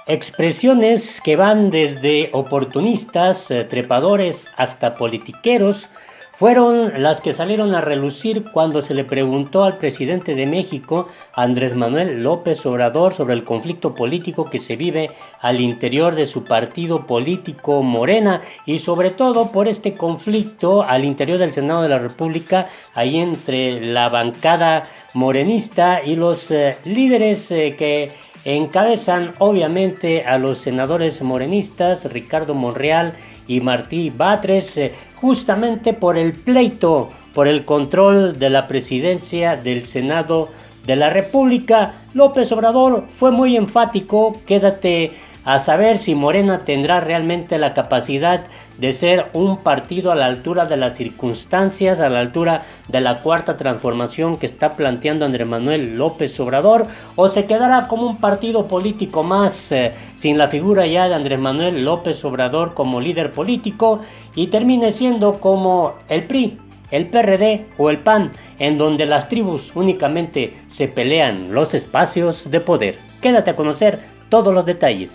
Expresiones que van desde oportunistas, trepadores, hasta politiqueros, fueron las que salieron a relucir cuando se le preguntó al presidente de México, Andrés Manuel López Obrador, sobre el conflicto político que se vive al interior de su partido político Morena, y sobre todo por este conflicto al interior del Senado de la República, ahí entre la bancada morenista y los líderes que encabezan obviamente a los senadores morenistas, Ricardo Monreal y Martí Batres, justamente por el pleito, por el control de la presidencia del Senado de la República. López Obrador fue muy enfático: quédate a saber si Morena tendrá realmente la capacidad de ser un partido a la altura de las circunstancias, a la altura de la cuarta transformación que está planteando Andrés Manuel López Obrador, o se quedará como un partido político más, sin la figura ya de Andrés Manuel López Obrador como líder político, y termine siendo como el PRI, el PRD o el PAN, en donde las tribus únicamente se pelean los espacios de poder. Quédate a conocer todos los detalles.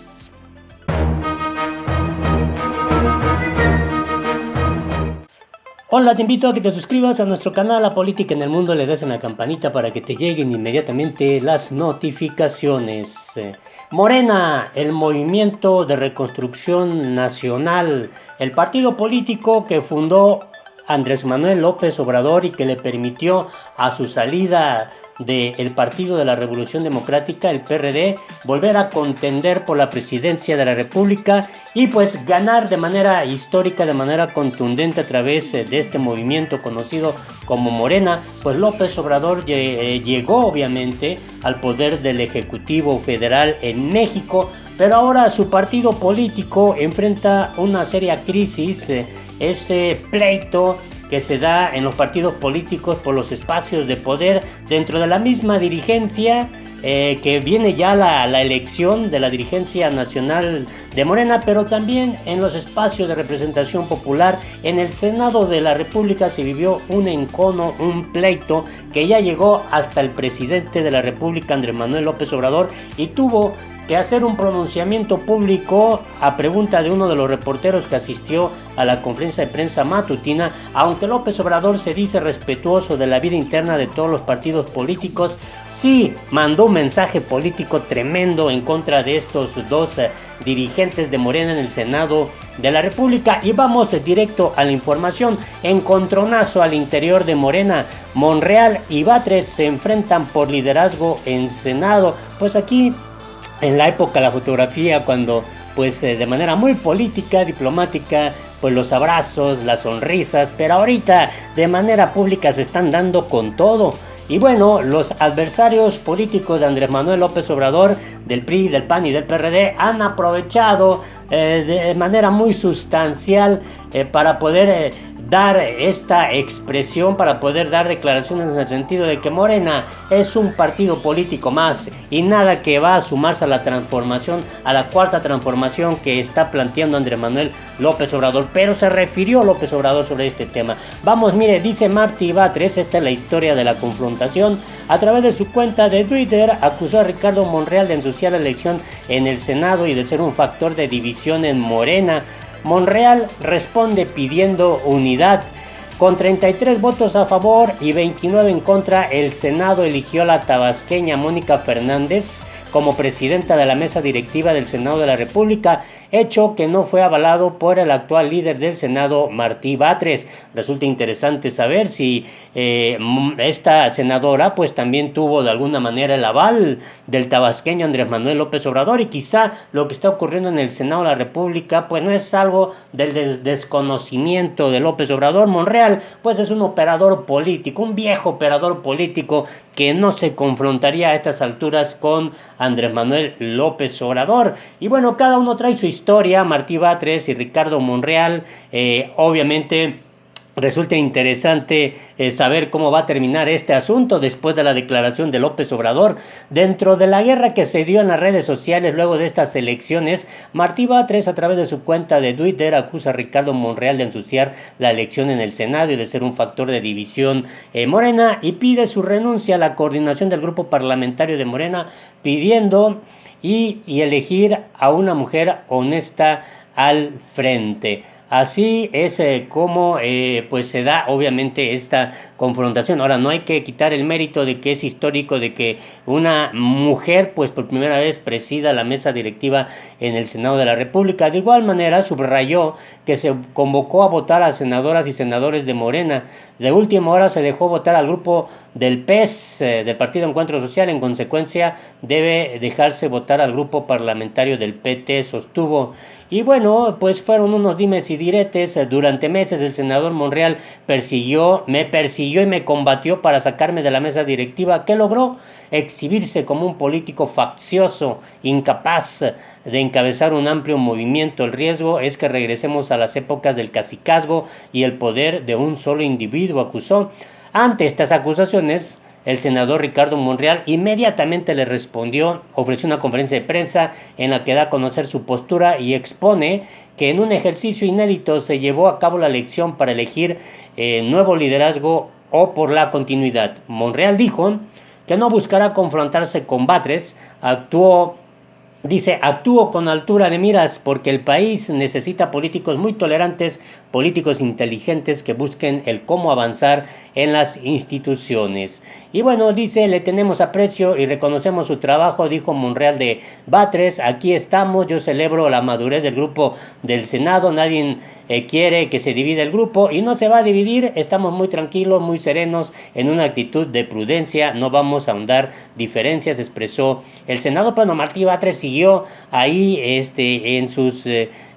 Hola, te invito a que te suscribas a nuestro canal La Política en el Mundo, le des en la campanita para que te lleguen inmediatamente las notificaciones. Morena, el Movimiento de Reconstrucción Nacional, el partido político que fundó Andrés Manuel López Obrador y que le permitió a su salida del Partido de la Revolución Democrática, el PRD, volver a contender por la presidencia de la República y pues ganar de manera histórica, de manera contundente a través de este movimiento conocido como Morena. Pues López Obrador llegó obviamente al poder del Ejecutivo Federal en México, pero ahora su partido político enfrenta una seria crisis, este pleito que se da en los partidos políticos por los espacios de poder dentro de la misma dirigencia, que viene ya la elección de la dirigencia nacional de Morena, pero también en los espacios de representación popular. En el Senado de la República se vivió un encono, un pleito que ya llegó hasta el presidente de la República, Andrés Manuel López Obrador, y tuvo que hacer un pronunciamiento público a pregunta de uno de los reporteros que asistió a la conferencia de prensa matutina. Aunque López Obrador se dice respetuoso de la vida interna de todos los partidos políticos, sí mandó un mensaje político tremendo en contra de estos dos dirigentes de Morena en el Senado de la República. Y vamos directo a la información. Encontronazo al interior de Morena. Monreal y Batres se enfrentan por liderazgo en Senado. Pues aquí, en la época de la fotografía, cuando pues de manera muy política, diplomática, pues los abrazos, las sonrisas, pero ahorita de manera pública se están dando con todo. Y bueno, los adversarios políticos de Andrés Manuel López Obrador, del PRI, del PAN y del PRD, han aprovechado de manera muy sustancial para poder dar esta expresión, para poder dar declaraciones en el sentido de que Morena es un partido político más y nada que va a sumarse a la transformación, a la cuarta transformación que está planteando Andrés Manuel López Obrador. Pero se refirió López Obrador sobre este tema. Vamos, mire, dice Martí Batres, esta es la historia de la confrontación. A través de su cuenta de Twitter acusó a Ricardo Monreal de ensuciar la elección en el Senado y de ser un factor de división en Morena. Monreal responde pidiendo unidad. Con 33 votos a favor y 29 en contra, el Senado eligió a la tabasqueña Mónica Fernández como presidenta de la mesa directiva del Senado de la República, hecho que no fue avalado por el actual líder del Senado, Martí Batres. Resulta interesante saber si esta senadora pues también tuvo de alguna manera el aval del tabasqueño Andrés Manuel López Obrador, y quizá lo que está ocurriendo en el Senado de la República pues no es algo del desconocimiento de López Obrador. Monreal pues es un operador político, un viejo operador político que no se confrontaría a estas alturas con Andrés Manuel López Obrador. Y bueno, cada uno trae su historia. Martí Batres y Ricardo Monreal, obviamente resulta interesante saber cómo va a terminar este asunto después de la declaración de López Obrador. Dentro de la guerra que se dio en las redes sociales luego de estas elecciones, Martí Batres, a través de su cuenta de Twitter, acusa a Ricardo Monreal de ensuciar la elección en el Senado y de ser un factor de división Morena, y pide su renuncia a la coordinación del grupo parlamentario de Morena, pidiendo y elegir a una mujer honesta al frente. Así es como pues se da obviamente esta confrontación. Ahora, no hay que quitar el mérito de que es histórico de que una mujer pues por primera vez presida la mesa directiva en el Senado de la República. De igual manera subrayó que se convocó a votar a senadoras y senadores de Morena. De última hora se dejó votar al grupo del PES, del Partido Encuentro Social. En consecuencia debe dejarse votar al grupo parlamentario del PT, sostuvo. Y bueno, pues fueron unos dimes y diretes. Durante meses el senador Monreal me persiguió y me combatió para sacarme de la mesa directiva. ¿Qué logró? Exhibirse como un político faccioso, incapaz de encabezar un amplio movimiento. El riesgo es que regresemos a las épocas del cacicazgo y el poder de un solo individuo, acusó. Ante estas acusaciones, el senador Ricardo Monreal inmediatamente le respondió, ofreció una conferencia de prensa en la que da a conocer su postura y expone que en un ejercicio inédito se llevó a cabo la elección para elegir nuevo liderazgo o por la continuidad. Monreal dijo que no buscará confrontarse con Batres, actúo con altura de miras porque el país necesita políticos muy tolerantes, políticos inteligentes que busquen el cómo avanzar en las instituciones. Y bueno, dice, le tenemos aprecio y reconocemos su trabajo, dijo Monreal de Batres. Aquí estamos, yo celebro la madurez del grupo del Senado, nadie quiere que se divida el grupo y no se va a dividir, estamos muy tranquilos, muy serenos, en una actitud de prudencia, no vamos a ahondar diferencias, expresó el Senado. Bueno, Martí Batres siguió ahí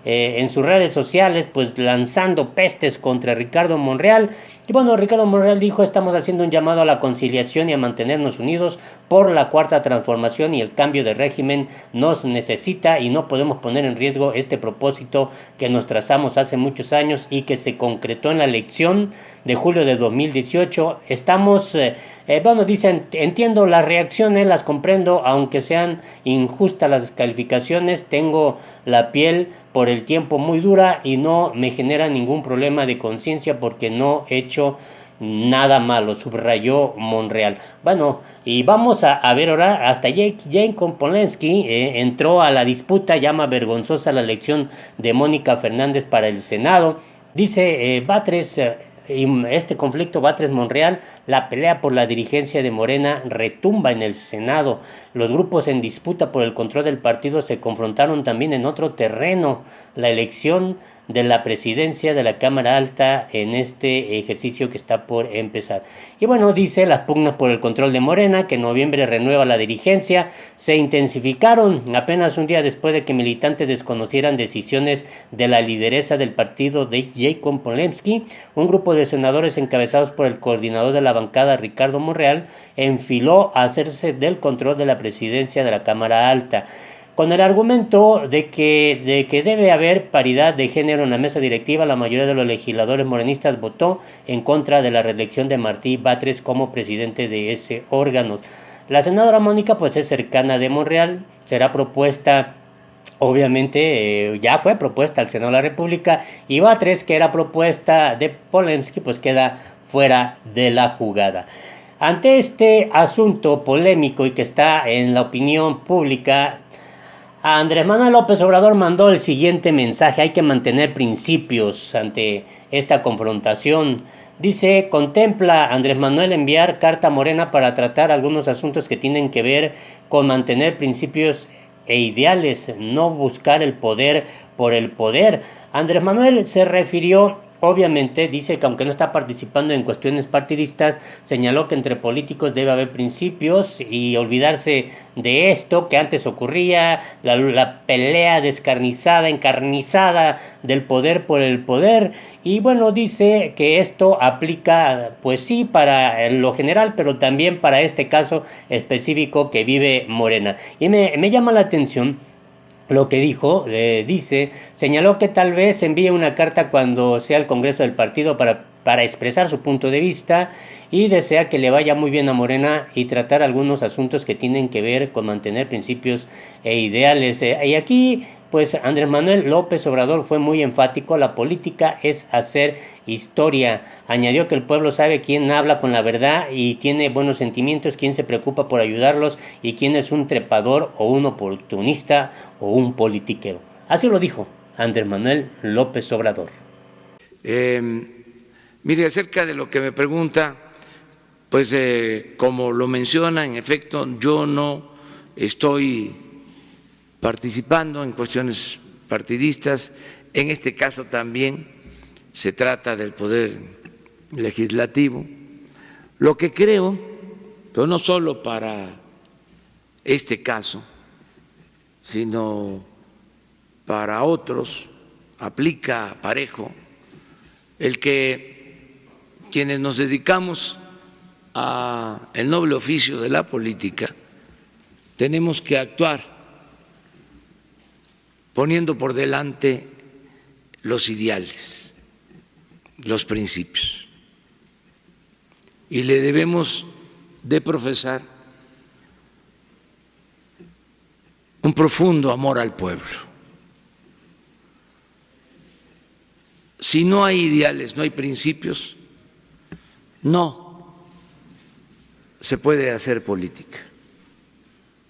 en sus redes sociales pues lanzando pestes contra Ricardo Monreal. Y bueno, Ricardo Monreal dijo, estamos haciendo un llamado a la conciliación y a mantenernos unidos por la cuarta transformación y el cambio de régimen nos necesita y no podemos poner en riesgo este propósito que nos trazamos hace muchos años y que se concretó en la elección de julio de 2018. Dicen, entiendo las reacciones, las comprendo, aunque sean injustas las descalificaciones, tengo la piel por el tiempo muy dura y no me genera ningún problema de conciencia porque no he hecho nada malo, subrayó Monreal. Bueno, y vamos a ver ahora, hasta Jacob Polensky entró a la disputa, llama vergonzosa la elección de Mónica Fernández para el Senado. Dice Batres, este conflicto Batres-Monreal, la pelea por la dirigencia de Morena retumba en el Senado. Los grupos en disputa por el control del partido se confrontaron también en otro terreno, la elección de la presidencia de la Cámara Alta en este ejercicio que está por empezar. Y bueno, dice, las pugnas por el control de Morena, que en noviembre renueva la dirigencia, se intensificaron apenas un día después de que militantes desconocieran decisiones de la lideresa del partido de Jacob Polensky. Un grupo de senadores encabezados por el coordinador de la bancada, Ricardo Monreal, enfiló a hacerse del control de la presidencia de la Cámara Alta, con el argumento de que debe haber paridad de género en la mesa directiva. La mayoría de los legisladores morenistas votó en contra de la reelección de Martí Batres como presidente de ese órgano. La senadora Mónica pues es cercana de Monreal, será propuesta, obviamente ya fue propuesta al Senado de la República, y Batres, que era propuesta de Polensky, pues queda fuera de la jugada. Ante este asunto polémico y que está en la opinión pública, Andrés Manuel López Obrador mandó el siguiente mensaje: hay que mantener principios ante esta confrontación. Dice, contempla Andrés Manuel enviar carta a Morena para tratar algunos asuntos que tienen que ver con mantener principios e ideales, no buscar el poder por el poder. Andrés Manuel se refirió, obviamente, dice que aunque no está participando en cuestiones partidistas, señaló que entre políticos debe haber principios y olvidarse de esto que antes ocurría, la pelea encarnizada del poder por el poder. Y bueno, dice que esto aplica, pues sí, para lo general, pero también para este caso específico que vive Morena. Y me llama la atención lo que dijo, señaló que tal vez envíe una carta cuando sea el Congreso del partido para expresar su punto de vista, y desea que le vaya muy bien a Morena y tratar algunos asuntos que tienen que ver con mantener principios e ideales. Y aquí pues Andrés Manuel López Obrador fue muy enfático: la política es hacer historia. Añadió que el pueblo sabe quién habla con la verdad y tiene buenos sentimientos, quién se preocupa por ayudarlos y quién es un trepador o un oportunista o un politiquero. Así lo dijo Andrés Manuel López Obrador. Mire, acerca de lo que me pregunta, pues como lo menciona, en efecto, yo no estoy participando en cuestiones partidistas. En este caso también se trata del poder legislativo. Lo que creo, pero no solo para este caso, sino para otros, aplica parejo el que quienes nos dedicamos al noble oficio de la política tenemos que actuar poniendo por delante los ideales, los principios, y le debemos de profesar un profundo amor al pueblo. Si no hay ideales, no hay principios, no se puede hacer política.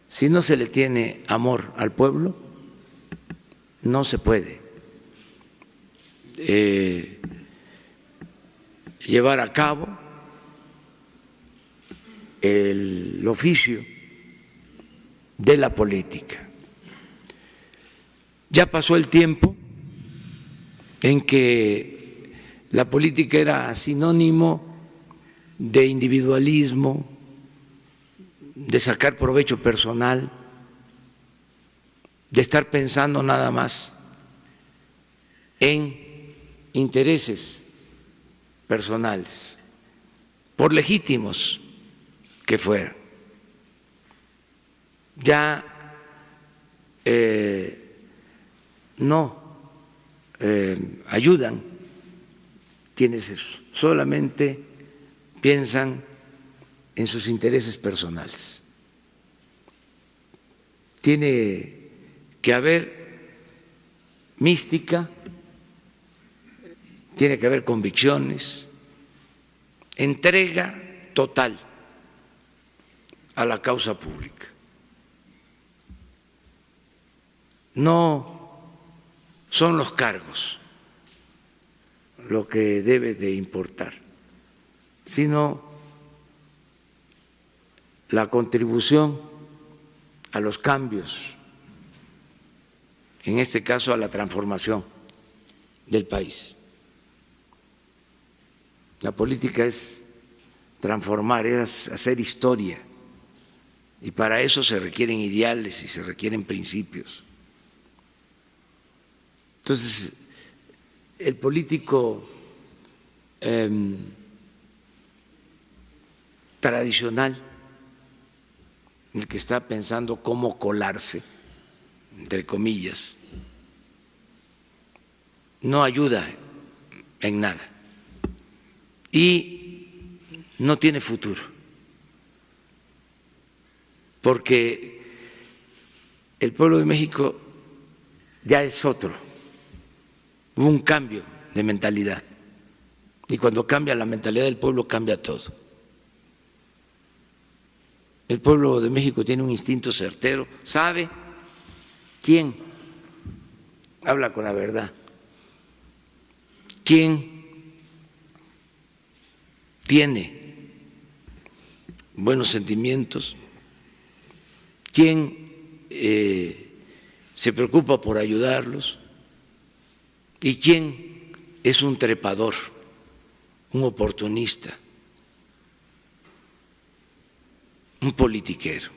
Si no se le tiene amor al pueblo, no se puede llevar a cabo el oficio de la política. Ya pasó el tiempo en que la política era sinónimo de individualismo, de sacar provecho personal, de estar pensando nada más en intereses personales, por legítimos que fueran. Ya no ayudan quienes solamente piensan en sus intereses personales. Tiene que haber mística, tiene que haber convicciones, entrega total a la causa pública. No son los cargos lo que debe de importar, sino la contribución a los cambios, en este caso a la transformación del país. La política es transformar, es hacer historia, y para eso se requieren ideales y se requieren principios. Entonces, el político tradicional, el que está pensando cómo colarse, entre comillas, no ayuda en nada y no tiene futuro, porque el pueblo de México ya es otro. Hubo un cambio de mentalidad, y cuando cambia la mentalidad del pueblo cambia todo. El pueblo de México tiene un instinto certero, sabe quién habla con la verdad, quién tiene buenos sentimientos, quién se preocupa por ayudarlos y quién es un trepador, un oportunista, un politiquero.